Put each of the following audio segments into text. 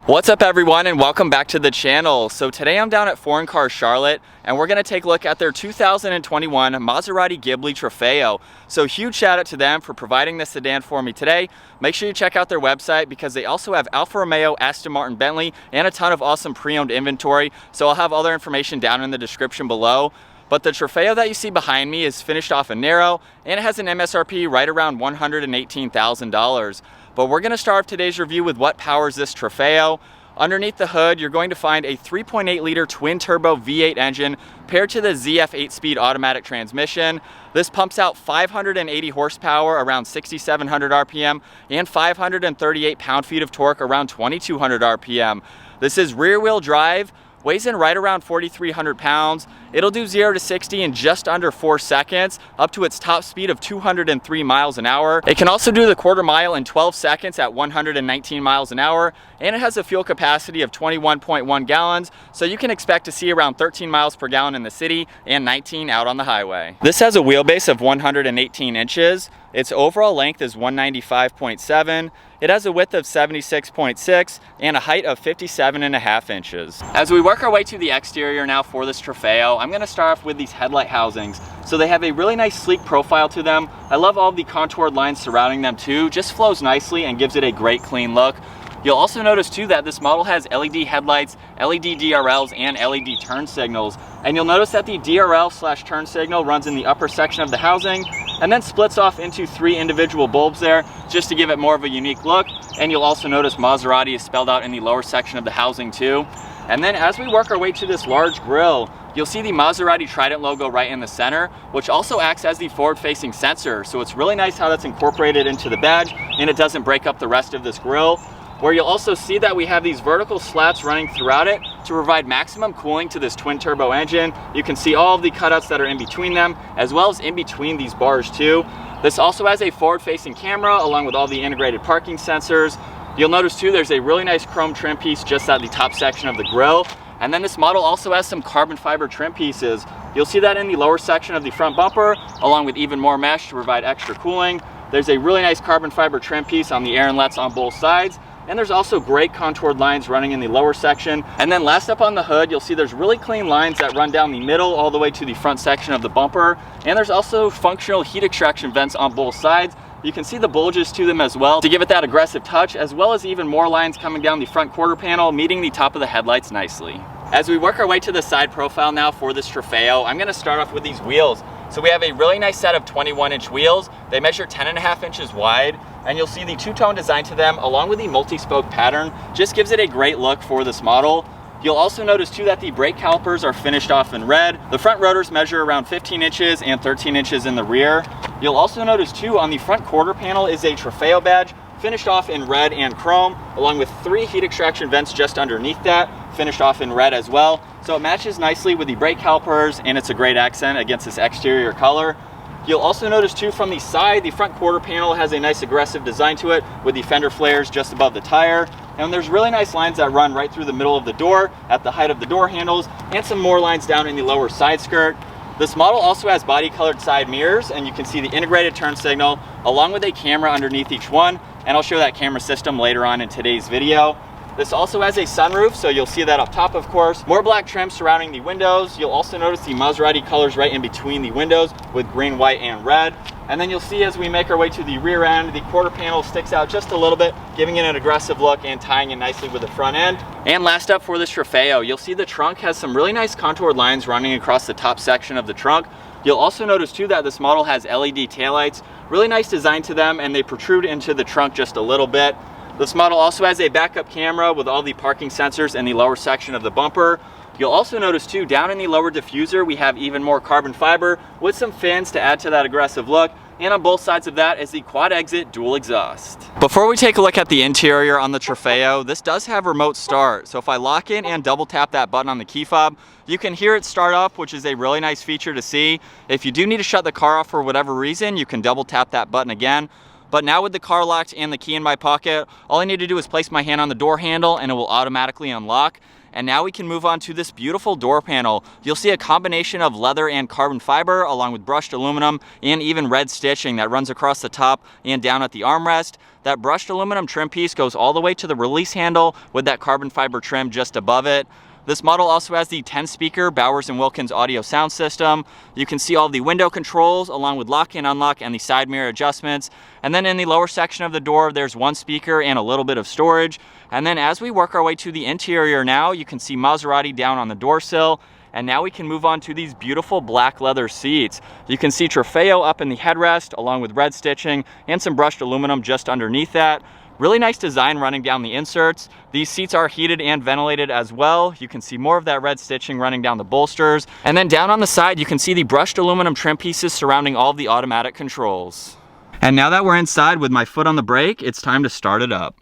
What's up everyone, and welcome back to the channel. So today I'm down at Foreign Car Charlotte and we're going to take a look at their 2021 Maserati Ghibli Trofeo. So huge shout out to them for providing this sedan for me today. Make sure you check out their website because they also have Alfa Romeo, Aston Martin, Bentley, and a ton of awesome pre-owned inventory. So I'll have all their information down in the description below. But the Trofeo that you see behind me is finished off in Narrow and it has an MSRP right around $118,000. But we're gonna start today's review with what powers this Trofeo. Underneath the hood, you're going to find a 3.8 liter twin turbo V8 engine paired to the ZF 8-speed automatic transmission. This pumps out 580 horsepower around 6,700 RPM and 538 pound-feet of torque around 2,200 RPM. This is rear-wheel drive, weighs in right around 4,300 pounds. It'll do 0 to 60 in just under 4 seconds, up to its top speed of 203 miles an hour. It can also do the quarter mile in 12 seconds at 119 miles an hour, and it has a fuel capacity of 21.1 gallons, so you can expect to see around 13 miles per gallon in the city and 19 out on the highway. This has a wheelbase of 118 inches. Its overall length is 195.7. It has a width of 76.6 and a height of 57.5 inches. As we work our way to the exterior now for this Trofeo, I'm gonna start off with these headlight housings. So they have a really nice sleek profile to them. I love all the contoured lines surrounding them too. Just flows nicely and gives it a great clean look. You'll also notice too that this model has LED headlights, LED DRLs, and LED turn signals. And you'll notice that the DRL/turn signal runs in the upper section of the housing and then splits off into 3 individual bulbs there just to give it more of a unique look. And you'll also notice Maserati is spelled out in the lower section of the housing too. And then as we work our way to this large grille, you'll see the Maserati Trident logo right in the center, which also acts as the forward-facing sensor. So it's really nice how that's incorporated into the badge and it doesn't break up the rest of this grille. Where you'll also see that we have these vertical slats running throughout it to provide maximum cooling to this twin turbo engine. You can see all of the cutouts that are in between them, as well as in between these bars too. This also has a forward-facing camera along with all the integrated parking sensors. You'll notice too there's a really nice chrome trim piece just at the top section of the grille. And then this model also has some carbon fiber trim pieces. You'll see that in the lower section of the front bumper, along with even more mesh to provide extra cooling. There's a really nice carbon fiber trim piece on the air inlets on both sides. And there's also great contoured lines running in the lower section. And then last up on the hood, you'll see there's really clean lines that run down the middle all the way to the front section of the bumper. And there's also functional heat extraction vents on both sides. You can see the bulges to them as well to give it that aggressive touch, as well as even more lines coming down the front quarter panel, meeting the top of the headlights nicely. As we work our way to the side profile now for this Trofeo, I'm gonna start off with these wheels. So we have a really nice set of 21-inch wheels. They measure 10.5 inches wide, and you'll see the two-tone design to them along with the multi-spoke pattern just gives it a great look for this model. You'll also notice too that the brake calipers are finished off in red. The front rotors measure around 15 inches and 13 inches in the rear. You'll also notice too on the front quarter panel is a Trofeo badge finished off in red and chrome, along with 3 heat extraction vents just underneath that, finished off in red as well. So it matches nicely with the brake calipers and it's a great accent against this exterior color. You'll also notice too from the side, the front quarter panel has a nice aggressive design to it with the fender flares just above the tire. And there's really nice lines that run right through the middle of the door at the height of the door handles and some more lines down in the lower side skirt. This model also has body colored side mirrors and you can see the integrated turn signal along with a camera underneath each one. And I'll show that camera system later on in today's video. This also has a sunroof, so you'll see that up top, of course. More black trim surrounding the windows. You'll also notice the Maserati colors right in between the windows with green, white, and red. And then you'll see as we make our way to the rear end, the quarter panel sticks out just a little bit, giving it an aggressive look and tying in nicely with the front end. And last up for this Trofeo, you'll see the trunk has some really nice contoured lines running across the top section of the trunk. You'll also notice too that this model has LED taillights, really nice design to them, and they protrude into the trunk just a little bit. This model also has a backup camera with all the parking sensors in the lower section of the bumper. You'll also notice too, down in the lower diffuser, we have even more carbon fiber with some fins to add to that aggressive look. And on both sides of that is the quad exit dual exhaust. Before we take a look at the interior on the Trofeo, this does have remote start. So if I lock in and double tap that button on the key fob, you can hear it start up, which is a really nice feature to see. If you do need to shut the car off for whatever reason, you can double tap that button again. But now with the car locked and the key in my pocket, all I need to do is place my hand on the door handle and it will automatically unlock. And now we can move on to this beautiful door panel. You'll see a combination of leather and carbon fiber along with brushed aluminum and even red stitching that runs across the top and down at the armrest. That brushed aluminum trim piece goes all the way to the release handle with that carbon fiber trim just above it. This model also has the 10-speaker Bowers & Wilkins audio sound system. You can see all the window controls along with lock and unlock and the side mirror adjustments. And then in the lower section of the door, there's one speaker and a little bit of storage. And then as we work our way to the interior now, you can see Maserati down on the door sill. And now we can move on to these beautiful black leather seats. You can see Trofeo up in the headrest along with red stitching and some brushed aluminum just underneath that. Really nice design running down the inserts. These seats are heated and ventilated as well. You can see more of that red stitching running down the bolsters. And then down on the side, you can see the brushed aluminum trim pieces surrounding all of the automatic controls. And now that we're inside with my foot on the brake, it's time to start it up.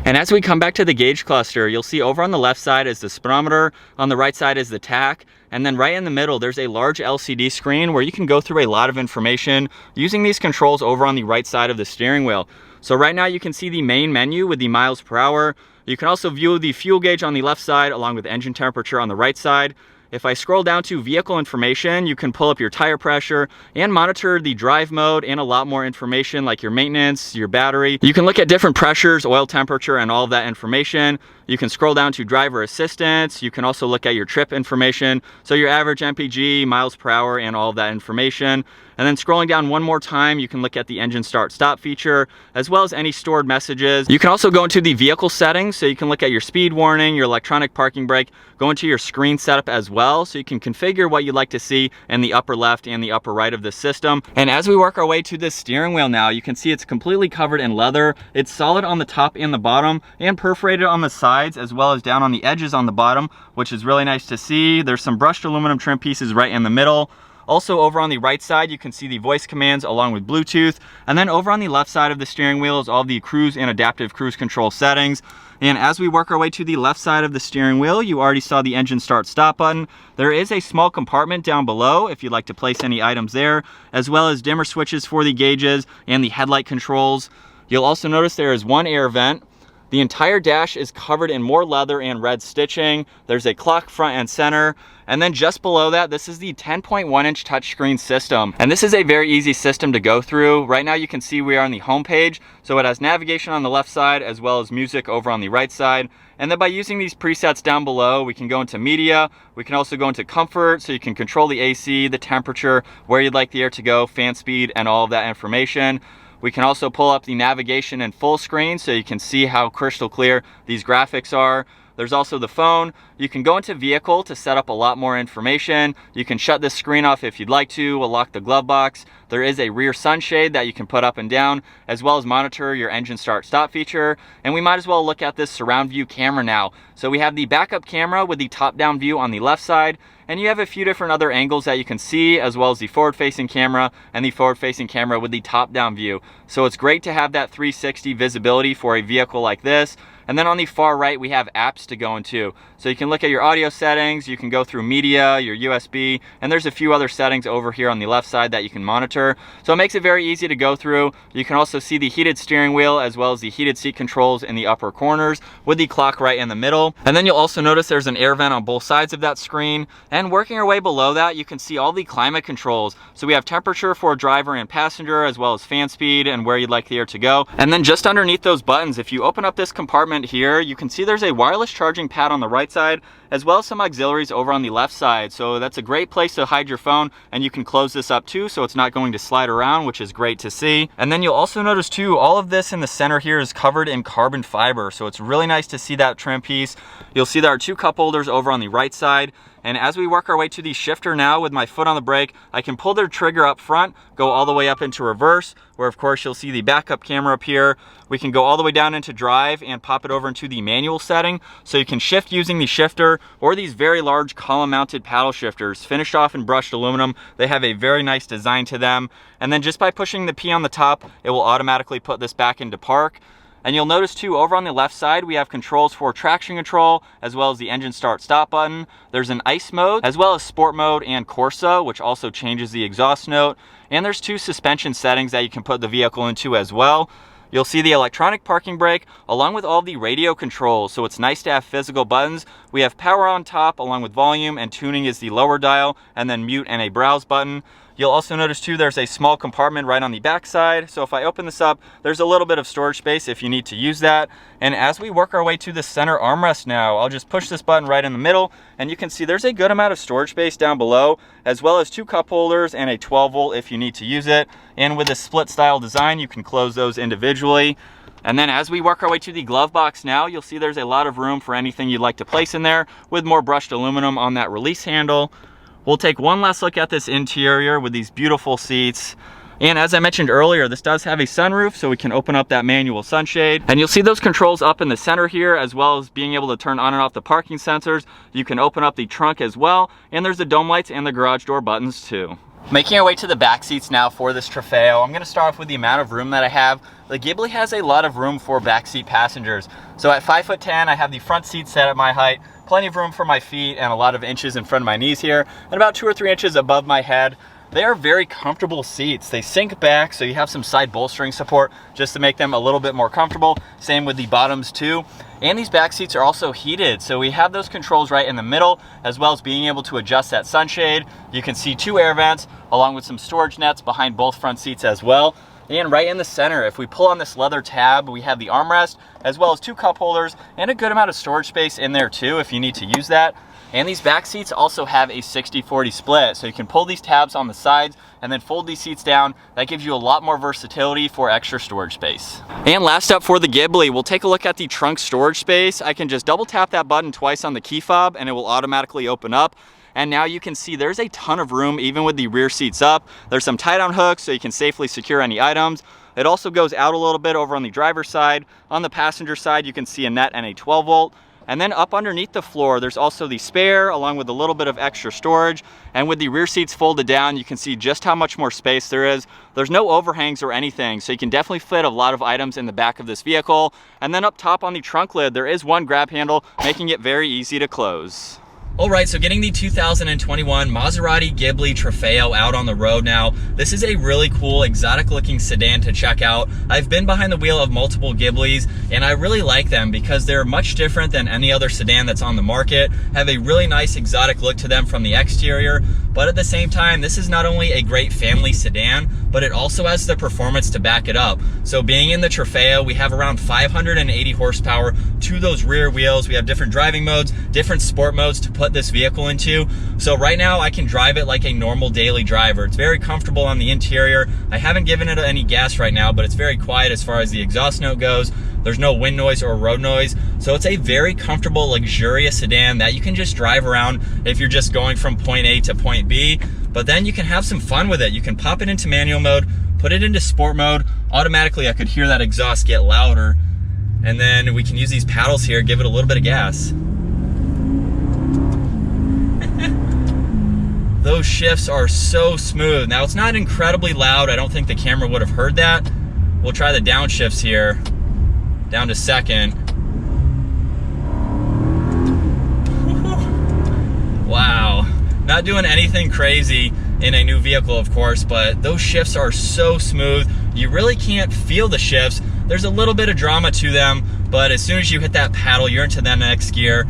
And as we come back to the gauge cluster, you'll see over on the left side is the speedometer, on the right side is the tach, and then right in the middle there's a large LCD screen where you can go through a lot of information using these controls over on the right side of the steering wheel. So right now you can see the main menu with the miles per hour. You can also view the fuel gauge on the left side along with engine temperature on the right side. If I scroll down to vehicle information, you can pull up your tire pressure and monitor the drive mode and a lot more information like your maintenance, your battery. You can look at different pressures, oil temperature, and all of that information. You can scroll down to driver assistance. You can also look at your trip information, so your average MPG, miles per hour, and all of that information. And then scrolling down one more time, you can look at the engine start stop feature, as well as any stored messages. You can also go into the vehicle settings, so you can look at your speed warning, your electronic parking brake, go into your screen setup as well, so you can configure what you'd like to see in the upper left and the upper right of the system. And as we work our way to this steering wheel now, you can see it's completely covered in leather. It's solid on the top and the bottom, and perforated on the sides, as well as down on the edges on the bottom, which is really nice to see. There's some brushed aluminum trim pieces right in the middle. Also over on the right side, you can see the voice commands along with Bluetooth. And then over on the left side of the steering wheel is all the cruise and adaptive cruise control settings. And as we work our way to the left side of the steering wheel, you already saw the engine start stop button. There is a small compartment down below if you'd like to place any items there, as well as dimmer switches for the gauges and the headlight controls. You'll also notice there is one air vent. The entire dash is covered in more leather and red stitching. There's a clock front and center. And then just below that, this is the 10.1-inch touchscreen system. And this is a very easy system to go through. Right now you can see we are on the home page. So it has navigation on the left side as well as music over on the right side. And then by using these presets down below, we can go into media. We can also go into comfort, so you can control the AC, the temperature, where you'd like the air to go, fan speed, and all of that information. We can also pull up the navigation in full screen so you can see how crystal clear these graphics are. There's also the phone. You can go into vehicle to set up a lot more information. You can shut this screen off if you'd like to, we'll lock the glove box. There is a rear sunshade that you can put up and down, as well as monitor your engine start stop feature. And we might as well look at this surround view camera now. So we have the backup camera with the top down view on the left side, and you have a few different other angles that you can see, as well as the forward facing camera and the forward facing camera with the top down view. So it's great to have that 360 visibility for a vehicle like this. And then on the far right, we have apps to go into. So you can look at your audio settings, you can go through media, your USB, and there's a few other settings over here on the left side that you can monitor. So it makes it very easy to go through. You can also see the heated steering wheel as well as the heated seat controls in the upper corners with the clock right in the middle. And then you'll also notice there's an air vent on both sides of that screen. And working our way below that, you can see all the climate controls. So we have temperature for driver and passenger, as well as fan speed and where you'd like the air to go. And then just underneath those buttons, if you open up this compartment here, you can see there's a wireless charging pad on the right side, as well as some auxiliaries over on the left side. So that's a great place to hide your phone, and you can close this up too, so it's not going to slide around, which is great to see. And then you'll also notice too, all of this in the center here is covered in carbon fiber, so it's really nice to see that trim piece. You'll see there are two cup holders over on the right side, And as we work our way to the shifter now with my foot on the brake, I can pull the trigger up front, go all the way up into reverse, where of course you'll see the backup camera up here. We can go all the way down into drive and pop it over into the manual setting. So you can shift using the shifter or these very large column mounted paddle shifters, finished off in brushed aluminum. They have a very nice design to them. And then just by pushing the P on the top, it will automatically put this back into park. And you'll notice too, over on the left side, we have controls for traction control, as well as the engine start stop button. There's an ICE mode, as well as sport mode and Corsa, which also changes the exhaust note. And there's 2 suspension settings that you can put the vehicle into as well. You'll see the electronic parking brake along with all the radio controls, so it's nice to have physical buttons. We have power on top along with volume, and tuning is the lower dial, and then mute and a browse button. You'll also notice too, there's a small compartment right on the back side. So if I open this up, there's a little bit of storage space if you need to use that. And as we work our way to the center armrest now, I'll just push this button right in the middle, and you can see there's a good amount of storage space down below, as well as 2 cup holders and a 12 volt if you need to use it. And with a split style design, you can close those individually. And then as we work our way to the glove box now, you'll see there's a lot of room for anything you'd like to place in there, with more brushed aluminum on that release handle. We'll take one last look at this interior with these beautiful seats. And as I mentioned earlier, this does have a sunroof, so we can open up that manual sunshade. And you'll see those controls up in the center here, as well as being able to turn on and off the parking sensors. You can open up the trunk as well, and there's the dome lights and the garage door buttons too. Making our way to the back seats now for this Trofeo, I'm gonna start off with the amount of room that I have. The Ghibli has a lot of room for backseat passengers. So at 5'10", I have the front seat set at my height, plenty of room for my feet, and a lot of inches in front of my knees here, and about 2 or 3 inches above my head. They are very comfortable seats. They sink back, so you have some side bolstering support just to make them a little bit more comfortable. Same with the bottoms too. And these back seats are also heated, so we have those controls right in the middle, as well as being able to adjust that sunshade. You can see 2 air vents, along with some storage nets behind both front seats as well. And right in the center, if we pull on this leather tab, we have the armrest, as well as 2 cup holders, and a good amount of storage space in there too, if you need to use that. And these back seats also have a 60-40 split, so you can pull these tabs on the sides and then fold these seats down. That gives you a lot more versatility for extra storage space. And last up for the Ghibli, we'll take a look at the trunk storage space. I can just double tap that button twice on the key fob and it will automatically open up. And now you can see there's a ton of room even with the rear seats up. There's some tie-down hooks so you can safely secure any items. It also goes out a little bit over on the driver's side. On the passenger side, you can see a net and a 12 volt. And then up underneath the floor, there's also the spare along with a little bit of extra storage. And with the rear seats folded down, you can see just how much more space there is. There's no overhangs or anything, so you can definitely fit a lot of items in the back of this vehicle. And then up top on the trunk lid, there is one grab handle, making it very easy to close. All right, so getting the 2021 Maserati Ghibli Trofeo out on the road now. This is a really cool, exotic looking sedan to check out. I've been behind the wheel of multiple Ghiblis, and I really like them because they're much different than any other sedan that's on the market, have a really nice exotic look to them from the exterior, but at the same time, this is not only a great family sedan, but it also has the performance to back it up. So being in the Trofeo, we have around 580 horsepower to those rear wheels. We have different driving modes, different sport modes to put this vehicle into. So right now I can drive it like a normal daily driver. It's very comfortable on the interior. I haven't given it any gas right now, but it's very quiet as far as the exhaust note goes. There's no wind noise or road noise. So it's a very comfortable, luxurious sedan that you can just drive around if you're just going from point A to point B. But then you can have some fun with it. You can pop it into manual mode, put it into sport mode. Automatically I could hear that exhaust get louder. And then we can use these paddles here, give it a little bit of gas. Those shifts are so smooth. Now it's not incredibly loud. I don't think the camera would have heard that. We'll try the downshifts here. Down to second. Wow. Not doing anything crazy in a new vehicle, of course, but those shifts are so smooth. You really can't feel the shifts. There's a little bit of drama to them, but as soon as you hit that paddle, you're into the next gear.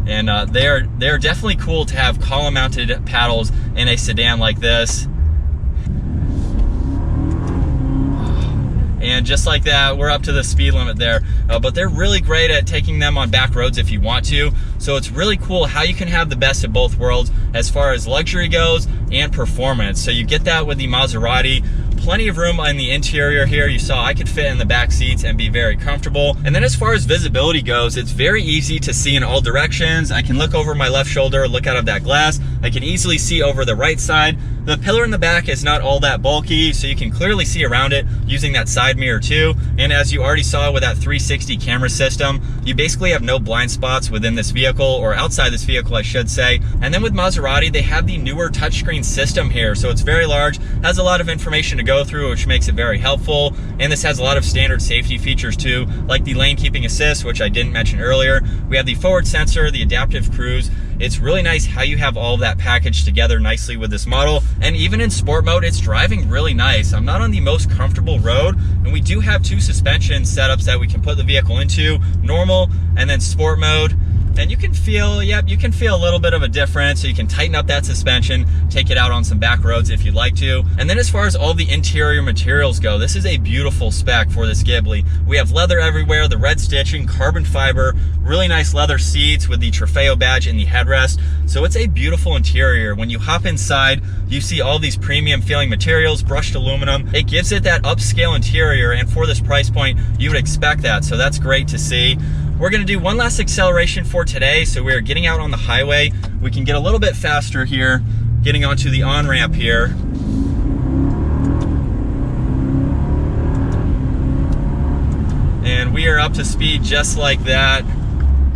And they're definitely cool to have column mounted paddles in a sedan like this. And just like that, we're up to the speed limit there. But they're really great at taking them on back roads if you want to. So it's really cool how you can have the best of both worlds as far as luxury goes and performance. So you get that with the Maserati. plenty of room in the interior here. You saw I could fit in the back seats and be very comfortable. And then as far as visibility goes, it's very easy to see in all directions. I can look over my left shoulder, look out of that glass. I can easily see over the right side. The pillar in the back is not all that bulky, so you can clearly see around it using that side mirror too. And as you already saw with that 360 camera system, you basically have no blind spots within this vehicle, or outside this vehicle I should say. And then with Maserati, they have the newer touchscreen system here. So it's very large, has a lot of information to go through, which makes it very helpful. And this has a lot of standard safety features too, like the lane keeping assist, which I didn't mention earlier. We have the forward sensor, the adaptive cruise. It's really nice how you have all of that packaged together nicely with this model. And even in sport mode, it's driving really nice. I'm not on the most comfortable road, and we do have two suspension setups that we can put the vehicle into, normal and then sport mode. And you can feel, you can feel a little bit of a difference. So you can tighten up that suspension, take it out on some back roads if you'd like to. And then as far as all the interior materials go, this is a beautiful spec for this Ghibli. We have leather everywhere, the red stitching, carbon fiber, really nice leather seats with the Trofeo badge in the headrest. So it's a beautiful interior. When you hop inside, you see all these premium feeling materials, brushed aluminum. It gives it that upscale interior, and for this price point, you would expect that. So that's great to see. We're gonna do one last acceleration for today. So we're getting out on the highway. We can get a little bit faster here, getting onto the on-ramp here. And we are up to speed just like that.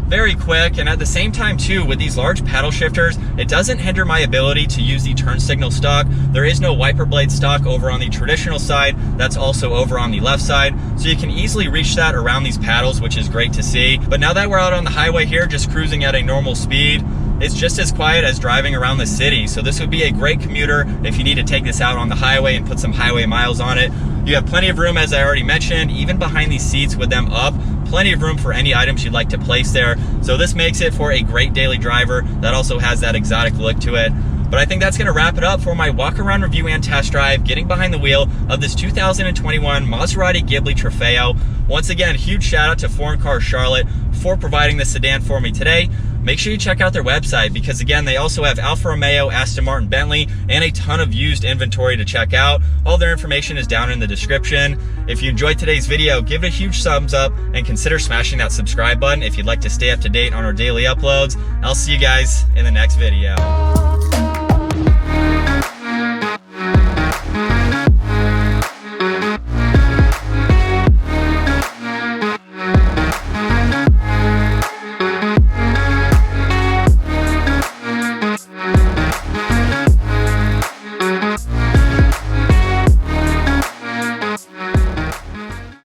Very quick, and at the same time too, with these large paddle shifters, it doesn't hinder my ability to use the turn signal stock. There is no wiper blade stock over on the traditional side. That's also over on the left side. So you can easily reach that around these paddles, which is great to see. But now that we're out on the highway here, just cruising at a normal speed, it's just as quiet as driving around the city. So this would be a great commuter if you need to take this out on the highway and put some highway miles on it. You have plenty of room, as I already mentioned, even behind these seats with them up. Plenty of room for any items you'd like to place there. So this makes it for a great daily driver that also has that exotic look to it. But I think that's gonna wrap it up for my walk around review and test drive, getting behind the wheel of this 2021 Maserati Ghibli Trofeo. Once again, huge shout out to Foreign Car Charlotte for providing this sedan for me today. Make sure you check out their website, because again, they also have Alfa Romeo, Aston Martin, Bentley, and a ton of used inventory to check out. All their information is down in the description. If you enjoyed today's video, give it a huge thumbs up and consider smashing that subscribe button if you'd like to stay up to date on our daily uploads. I'll see you guys in the next video.